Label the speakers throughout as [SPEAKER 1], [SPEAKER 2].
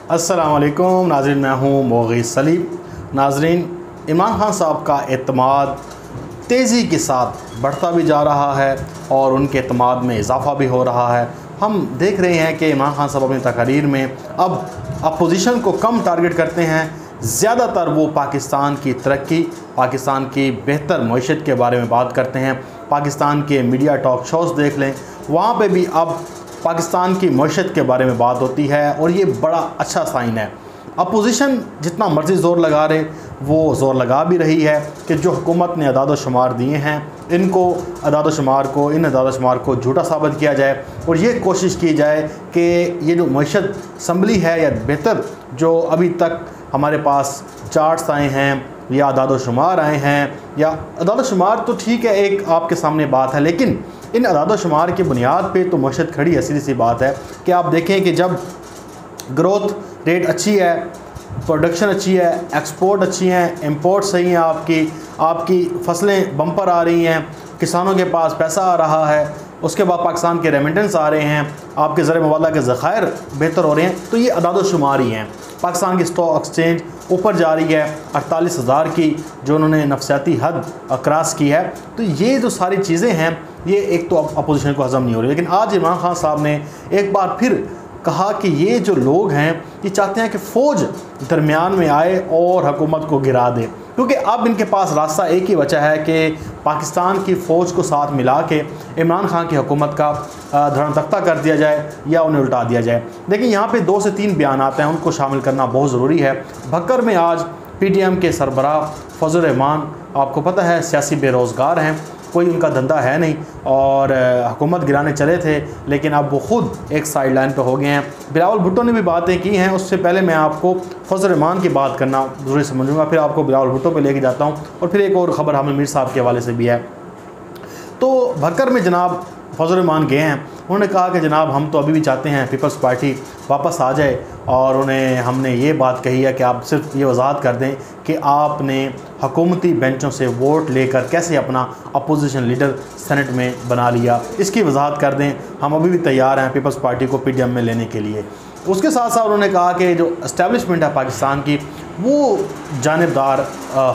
[SPEAKER 1] अस्सलाम वालेकुम नाज़रीन, मैं हूँ मोग़ीस सलीम। नाज़रीन, इमरान खान साहब का एतमाद तेज़ी के साथ बढ़ता भी जा रहा है और उनके एतमाद में इजाफ़ा भी हो रहा है। हम देख रहे हैं कि इमरान खान साहब अपनी तकरीर में अब अपोजिशन को कम टारगेट करते हैं, ज़्यादातर वो पाकिस्तान की तरक्की, पाकिस्तान की बेहतर मईशत के बारे में बात करते हैं। पाकिस्तान के मीडिया टॉक शोज़ देख लें, वहाँ पे भी अब पाकिस्तान की मईशत के बारे में बात होती है और ये बड़ा अच्छा साइन है। अपोजिशन जितना मर्ज़ी ज़ोर लगा रहे, वो ज़ोर लगा भी रही है कि जो हुकूमत ने अदाद शुमार दिए हैं, इन अदाद शुमार को झूठा साबित किया जाए और ये कोशिश की जाए कि ये जो मईशत संभली है या बेहतर जो अभी तक हमारे पास चार्ट्स आए हैं या अदाद शुमार आए हैं, या अदाद शुमार तो ठीक है, एक आपके सामने बात है, लेकिन इन अदाद शुमार की बुनियाद पे तो मईशत खड़ी है। सीधी सी बात है कि आप देखें कि जब ग्रोथ रेट अच्छी है, प्रोडक्शन अच्छी है, एक्सपोर्ट अच्छी हैं, इंपोर्ट सही हैं, आपकी फसलें बम्पर आ रही हैं, किसानों के पास पैसा आ रहा है, उसके बाद पाकिस्तान के रेमिटेंस आ रहे हैं, आपके ज़र मुबादला के ज़खायर बेहतर हो रहे हैं, तो ये अदाद शुमार ही हैं। पाकिस्तान की स्टॉक एक्सचेंज ऊपर जा रही है, 48,000 की जो उन्होंने नफसियाती हद क्रॉस की है। तो ये जो सारी चीज़ें हैं, ये एक तो अपोजिशन को हज़म नहीं हो रही। लेकिन आज इमरान खान साहब ने एक बार फिर कहा कि ये जो लोग हैं ये चाहते हैं कि फ़ौज दरमियान में आए और हुकूमत को गिरा दे, क्योंकि अब इनके पास रास्ता एक ही बचा है कि पाकिस्तान की फ़ौज को साथ मिला के इमरान खान की हुकूमत का धर्म तख्ता कर दिया जाए या उन्हें उल्टा दिया जाए। लेकिन यहाँ पे 2 से 3 बयान आते हैं, उनको शामिल करना बहुत ज़रूरी है। भक्कर में आज PTM के सरबराह फजल रहमान, आपको पता है सियासी बेरोज़गार हैं, कोई उनका धंधा है नहीं और हुकूमत गिराने चले थे, लेकिन अब वो ख़ुद एक साइड लाइन पर हो गए हैं। बिलावल भुट्टो ने भी बातें की हैं। उससे पहले मैं आपको फजल रहमान की बात करना ज़रूरी समझूंगा, फिर आपको बिलावल भुट्टो पे लेके जाता हूँ और फिर एक और ख़बर हामिद मीर साहब के हवाले से भी है। तो भक्कर में जनाब फजल रहमान गए हैं, उन्होंने कहा कि जनाब हम तो अभी भी चाहते हैं पीपल्स पार्टी वापस आ जाए, और हमने ये बात कही है कि आप सिर्फ ये वजाहत कर दें कि आपने हुकूमती बेंचों से वोट लेकर कैसे अपना अपोजिशन लीडर सेनेट में बना लिया, इसकी वजाहत कर दें। हम अभी भी तैयार हैं पीपल्स पार्टी को PTM में लेने के लिए। उसके साथ साथ उन्होंने कहा कि जो इस्टेब्लिशमेंट है पाकिस्तान की, वो जानिबदार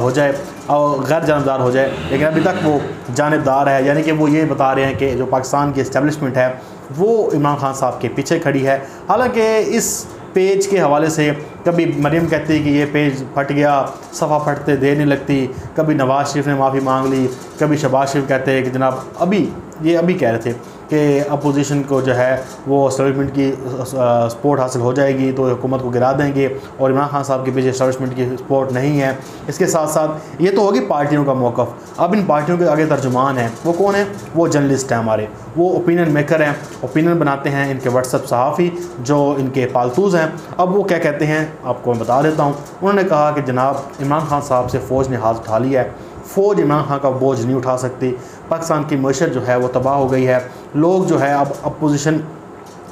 [SPEAKER 1] हो जाए और गैर जानिबदार हो जाए, लेकिन अभी तक वो जानिबदार है, यानी कि वो ये बता रहे हैं कि जो पाकिस्तान की इस्टेब्लिशमेंट है वो इमरान खान साहब के पीछे खड़ी है। हालांकि इस पेज के हवाले से कभी मरीम कहती है कि ये पेज फट गया, सफ़ा फटते देर नहीं लगती, कभी नवाज़ शरीफ ने माफ़ी मांग ली, कभी शहबाज शरीफ कहते हैं कि जनाब अभी कह रहे थे कि अपोजिशन को जो है वो एस्टेब्लिशमेंट की सपोर्ट हासिल हो जाएगी तो हुकूमत को गिरा देंगे, और इमरान खान साहब के पीछे एस्टेब्लिशमेंट की सपोर्ट नहीं है। इसके साथ साथ ये तो होगी पार्टियों का मौक़िफ़। अब इन पार्टियों के आगे तर्जुमान हैं, वो कौन है? वो जर्नलिस्ट हैं हमारे, वो ओपिनियन मेकर हैं, ओपिनियन बनाते हैं, इनके व्हाट्सएप सहाफ़ी जो इनके पालतूज़ हैं। अब वो क्या कहते हैं आपको मैं बता देता हूँ। उन्होंने कहा कि जनाब इमरान खान साहब से फ़ौज ने हाथ उठा लिया है, फ़ौज इमरान खान का बोझ नहीं उठा सकती, पाकिस्तान की मईशत जो है वो तबाह हो गई है। लोग जो है अब अपोजिशन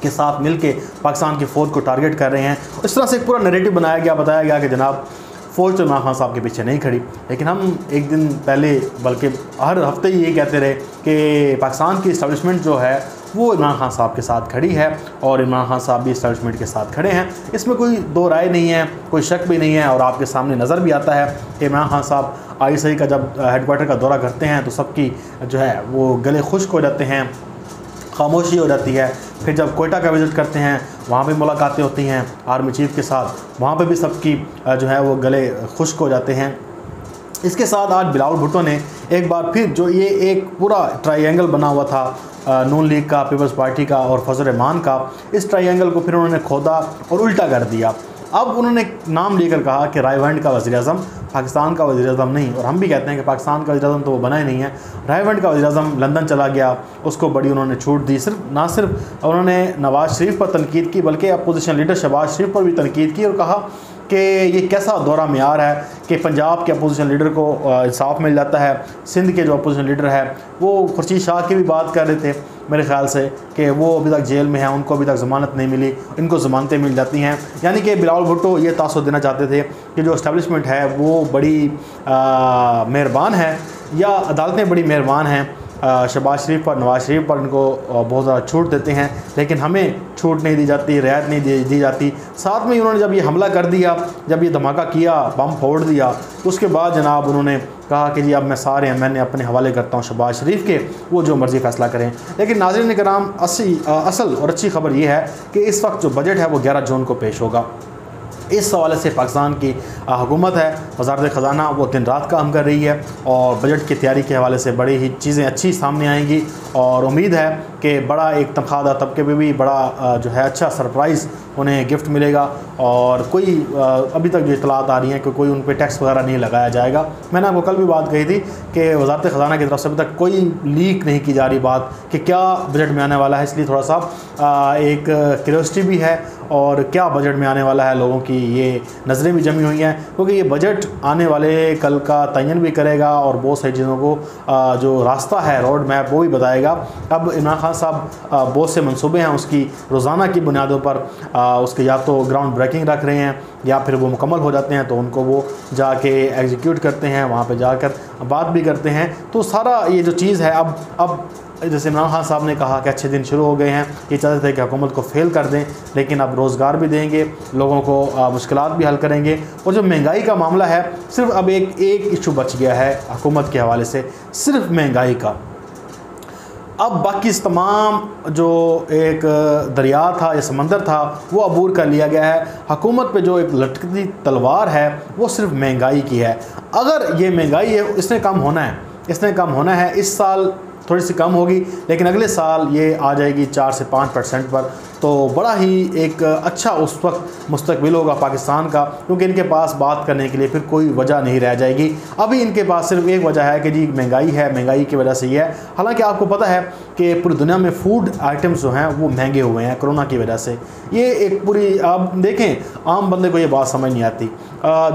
[SPEAKER 1] के साथ मिलके पाकिस्तान की फ़ौज को टारगेट कर रहे हैं। इस तरह से एक पूरा नैरेटिव बनाया गया, बताया गया कि जनाब फ़ौज तो इमरान खान साहब के पीछे नहीं खड़ी। लेकिन हम एक दिन पहले, बल्कि हर हफ्ते ही ये कहते रहे कि पाकिस्तान की इस्टेब्लिशमेंट जो है वो इमरान खान साहब के साथ खड़ी है और इमरान खान साहब भी इस्टेब्लिशमेंट के साथ खड़े हैं। इसमें कोई दो राय नहीं है, कोई शक भी नहीं है, और आपके सामने नज़र भी आता है कि इमरान खान साहब ISI का जब हेडक्वार्टर का दौरा करते हैं तो सबकी जो है वो गले खुश्क हो जाते हैं, खामोशी हो जाती है। फिर जब कोयटा का विज़िट करते हैं वहाँ भी मुलाकातें होती हैं आर्मी चीफ़ के साथ, वहाँ पे भी सबकी जो है वो गले खुश्क हो जाते हैं। इसके साथ आज बिलावल भुट्टो ने एक बार फिर जो ये एक पूरा ट्रायंगल बना हुआ था नून लीग का, पीपल्स पार्टी का और फजल रहमान का, इस ट्रायंगल को फिर उन्होंने खोदा और उल्टा कर दिया। अब उन्होंने नाम लेकर कहा कि रायवंड का वज़ीर-ए-आज़म पाकिस्तान का वज़ीर-ए-आज़म नहीं, और हम भी कहते हैं कि पाकिस्तान का वज़ीर-ए-आज़म तो वो बना ही नहीं है। रायवंड का वज़ीर-ए-आज़म लंदन चला गया, उसको बड़ी उन्होंने छूट दी। ना सिर्फ उन्होंने नवाज़ शरीफ पर तनकीद की, बल्कि अपोजिशन लीडर शहबाज शरीफ पर भी तनकीद की और कहा कि ये कैसा दौरा मेयार है कि पंजाब के अपोजिशन लीडर को इंसाफ मिल जाता है, सिंध के जो अपोजिशन लीडर है वो खुर्शीद शाह की भी बात कर रहे थे मेरे ख्याल से कि वो अभी तक जेल में हैं, उनको अभी तक ज़मानत नहीं मिली, इनको ज़मानतें मिल जाती हैं। यानी कि बिलावल भुट्टो ये तासुर देना चाहते थे कि जो इस्टेब्लिशमेंट है वो बड़ी मेहरबान है, या अदालतें बड़ी मेहरबान हैं शहबाज शरीफ पर, नवाज शरीफ पर इनको बहुत ज़्यादा छूट देते हैं, लेकिन हमें छूट नहीं दी जाती, रियायत नहीं दी जाती। साथ में उन्होंने जब ये हमला कर दिया, जब ये धमाका किया, बम फोड़ दिया, उसके बाद जनाब उन्होंने कहा कि जी अब मैं सारे मैंने अपने हवाले करता हूँ शहबाज शरीफ के, वो जो मर्ज़ी फ़ैसला करें। लेकिन नाज़रीन कराम, असल और अच्छी खबर ये है कि इस वक्त जो बजट है वो 11 जून को पेश होगा। इस हवाले से पाकिस्तान की हुकूमत है, वज़ारत ख़ज़ाना, वो दिन रात काम कर रही है और बजट की तैयारी के हवाले से बड़ी ही चीज़ें अच्छी सामने आएंगी और उम्मीद है कि बड़ा एक तनख्वाहदार तबके पे भी बड़ा जो है अच्छा सरप्राइज़ उन्हें गिफ्ट मिलेगा। और कोई अभी तक जो इतलात आ रही हैं कि कोई उन पर टैक्स वगैरह नहीं लगाया जाएगा। मैंने आपको कल भी बात कही थी कि वज़ारत ख़ज़ाना की तरफ से अभी तक कोई लीक नहीं की जा रही बात कि क्या बजट में आने वाला है, इसलिए थोड़ा सा एक क्यूरियोसिटी भी है और क्या बजट में आने वाला है, लोगों की ये नज़रें भी जमी हुई हैं, क्योंकि ये बजट आने वाले कल का तयन भी करेगा और बहुत सारी चीज़ों को जो रास्ता है, रोड मैप, वो भी बताएगा। अब इमरान खान साहब बहुत से मंसूबे हैं उसकी रोज़ाना की बुनियादों पर उसके या तो ग्राउंड ब्रेकिंग रख रहे हैं या फिर वो मुकम्मल हो जाते हैं तो उनको वो जाके एग्जीक्यूट करते हैं, वहाँ पे जाकर बात भी करते हैं। तो सारा ये जो चीज़ है अब जैसे इमरान खान साहब ने कहा कि अच्छे दिन शुरू हो गए हैं, ये चाहते थे कि हुकूमत को फेल कर दें, लेकिन अब रोज़गार भी देंगे, लोगों को मुश्किलात भी हल करेंगे। और जो महंगाई का मामला है, सिर्फ अब एक इशू बच गया है हुकूमत के हवाले से, सिर्फ महंगाई का। अब बाकी तमाम जो एक दरिया था या समंदर था वो अबूर कर लिया गया है। हुकूमत पे जो एक लटकती तलवार है वो सिर्फ महंगाई की है। अगर ये महंगाई है इसने कम होना है। इस साल थोड़ी सी कम होगी, लेकिन अगले साल ये आ जाएगी 4 से 5% पर। तो बड़ा ही एक अच्छा उस वक्त मुस्तकबिल होगा पाकिस्तान का, क्योंकि इनके पास बात करने के लिए फिर कोई वजह नहीं रह जाएगी। अभी इनके पास सिर्फ एक वजह है कि जी महंगाई है, महंगाई की वजह से ये है। हालांकि आपको पता है कि पूरी दुनिया में फूड आइटम्स जो हैं वो महंगे हुए हैं कोरोना की वजह से। ये एक पूरी, आप देखें, आम बंदे को ये बात समझ नहीं आती।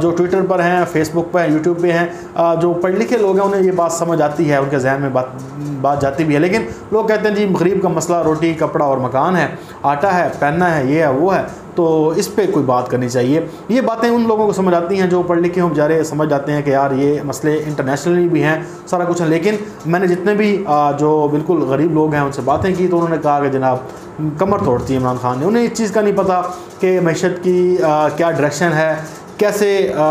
[SPEAKER 1] जो ट्विटर पर हैं, फेसबुक पर हैं, यूट्यूब पे हैं, जो पढ़े लिखे लोग हैं उन्हें ये बात समझ आती है, उनके जहन में बात जाती भी है। लेकिन लोग कहते हैं जी गरीब का मसला रोटी कपड़ा और मकान है, आटा है, पहनना है, ये है वो है, तो इस पे कोई बात करनी चाहिए। ये बातें उन लोगों को समझ आती हैं जो पढ़ लिखे हों, बेचारे समझ जाते हैं कि यार ये मसले इंटरनेशनली भी हैं, सारा कुछ है। लेकिन मैंने जितने भी जो बिल्कुल गरीब लोग हैं उनसे बातें की तो उन्होंने कहा कि जनाब कमर तोड़ती है इमरान खान ने। उन्हें इस चीज़ का नहीं पता कि मैशत की क्या डायरेक्शन है, कैसे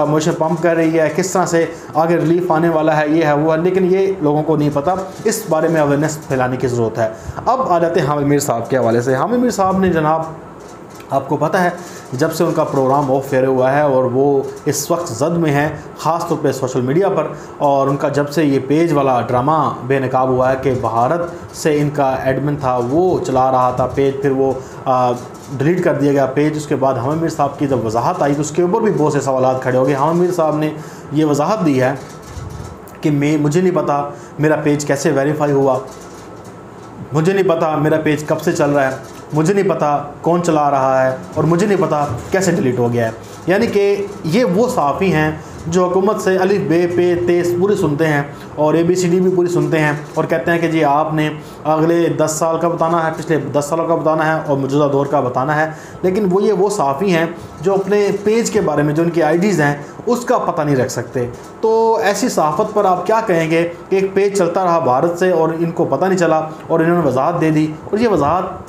[SPEAKER 1] मोशन पंप कर रही है, किस तरह से आगे रिलीफ आने वाला है, ये है वो है, लेकिन ये लोगों को नहीं पता। इस बारे में अवेयरनेस फैलाने की ज़रूरत है। अब आ जाते हैं हामिद मीर साहब के हवाले से। हामिद मीर साहब ने जनाब, आपको पता है जब से उनका प्रोग्राम ऑफ फेयर हुआ है और वो इस वक्त जद में है, ख़ास तौर पे सोशल मीडिया पर, और उनका जब से ये पेज वाला ड्रामा बेनकाब हुआ है कि भारत से इनका एडमिन था वो चला रहा था पेज, फिर वो डिलीट कर दिया गया पेज। उसके बाद हामिद मीर साहब की जब वजाहत आई तो उसके ऊपर भी बहुत से सवाल खड़े हो गए। हामिद मीर साहब ने ये वजाहत दी है कि मुझे नहीं पता मेरा पेज कैसे वेरीफाई हुआ, मुझे नहीं पता मेरा पेज कब से चल रहा है, मुझे नहीं पता कौन चला रहा है, और मुझे नहीं पता कैसे डिलीट हो गया है। यानी कि ये वो सहाफ़ी हैं जो हुकूमत से अलिफ बे पे तेज़ पूरी सुनते हैं और ABCD भी पूरी सुनते हैं और कहते हैं कि जी आपने अगले 10 साल का बताना है, पिछले 10 सालों का बताना है और मौजूदा दौर का बताना है। लेकिन वो सहाफ़ी हैं जो अपने पेज के बारे में, जो उनकी IDs हैं, उसका पता नहीं रख सकते। तो ऐसी सहाफ़त पर आप क्या कहेंगे कि एक पेज चलता रहा भारत से और इनको पता नहीं चला और इन्होंने वजाहत दे दी। और ये वजाहत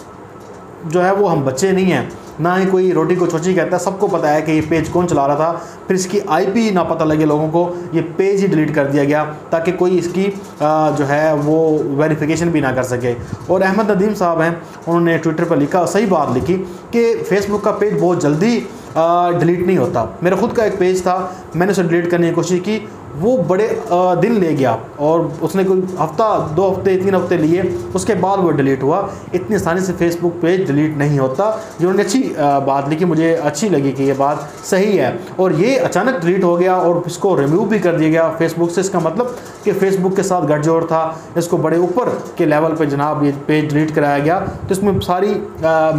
[SPEAKER 1] जो है वो हम बच्चे नहीं हैं, ना ही कोई रोटी को छोची कहता है। सबको पता है कि ये पेज कौन चला रहा था, फिर इसकी IP ना पता लगे लोगों को, ये पेज ही डिलीट कर दिया गया ताकि कोई इसकी जो है वो वेरिफिकेशन भी ना कर सके। और अहमद नदीम साहब हैं, उन्होंने ट्विटर पर लिखा, सही बात लिखी कि फेसबुक का पेज बहुत जल्दी डिलीट नहीं होता। मेरा ख़ुद का एक पेज था, मैंने उसे डिलीट करने की कोशिश की, वो बड़े दिन ले गया और उसने कोई हफ्ता 2 हफ्ते 3 हफ्ते लिए, उसके बाद वो डिलीट हुआ। इतनी आसानी से फेसबुक पेज डिलीट नहीं होता। जिन्होंने अच्छी बात लिखी, मुझे अच्छी लगी कि ये बात सही है। और ये अचानक डिलीट हो गया और इसको रिमूव भी कर दिया गया फेसबुक से। इसका मतलब कि फेसबुक के साथ गठजोड़ था, इसको बड़े ऊपर के लेवल पर जनाब ये पेज डिलीट कराया गया, तो इसमें सारी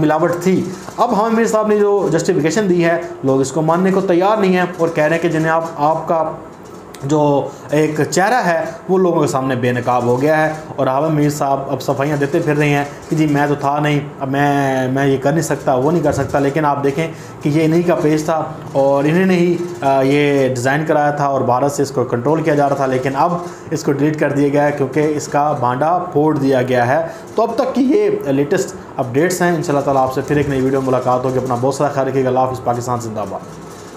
[SPEAKER 1] मिलावट थी। अब हामिद मीर साहब ने जो जस्टिफिकेशन दी है, लोग इसको मानने को तैयार नहीं हैं और कह रहे हैं कि जिन्हें आपका
[SPEAKER 2] जो एक चेहरा है वो लोगों के सामने बेनकाब हो गया है। और आलम मीर साहब अब सफाइयाँ देते फिर रहे हैं कि जी मैं तो था नहीं, अब मैं ये कर नहीं सकता, वो नहीं कर सकता। लेकिन आप देखें कि ये इन्हीं का पेज था और इन्होंने ही ये डिज़ाइन कराया था और भारत से इसको कंट्रोल किया जा रहा था। लेकिन अब इसको डिलीट कर दिया गया है क्योंकि इसका भांडा फोड़ दिया गया है। तो अब तक की ये लेटेस्ट अपडेट्स हैं। इंशाल्लाह ताला आपसे फिर एक नई वीडियो मुलाकात होगी। अपना बहुत सारा ख्याल रखिएगा। अल्लाह हाफ़िज़। पाकिस्तान जिंदाबाद।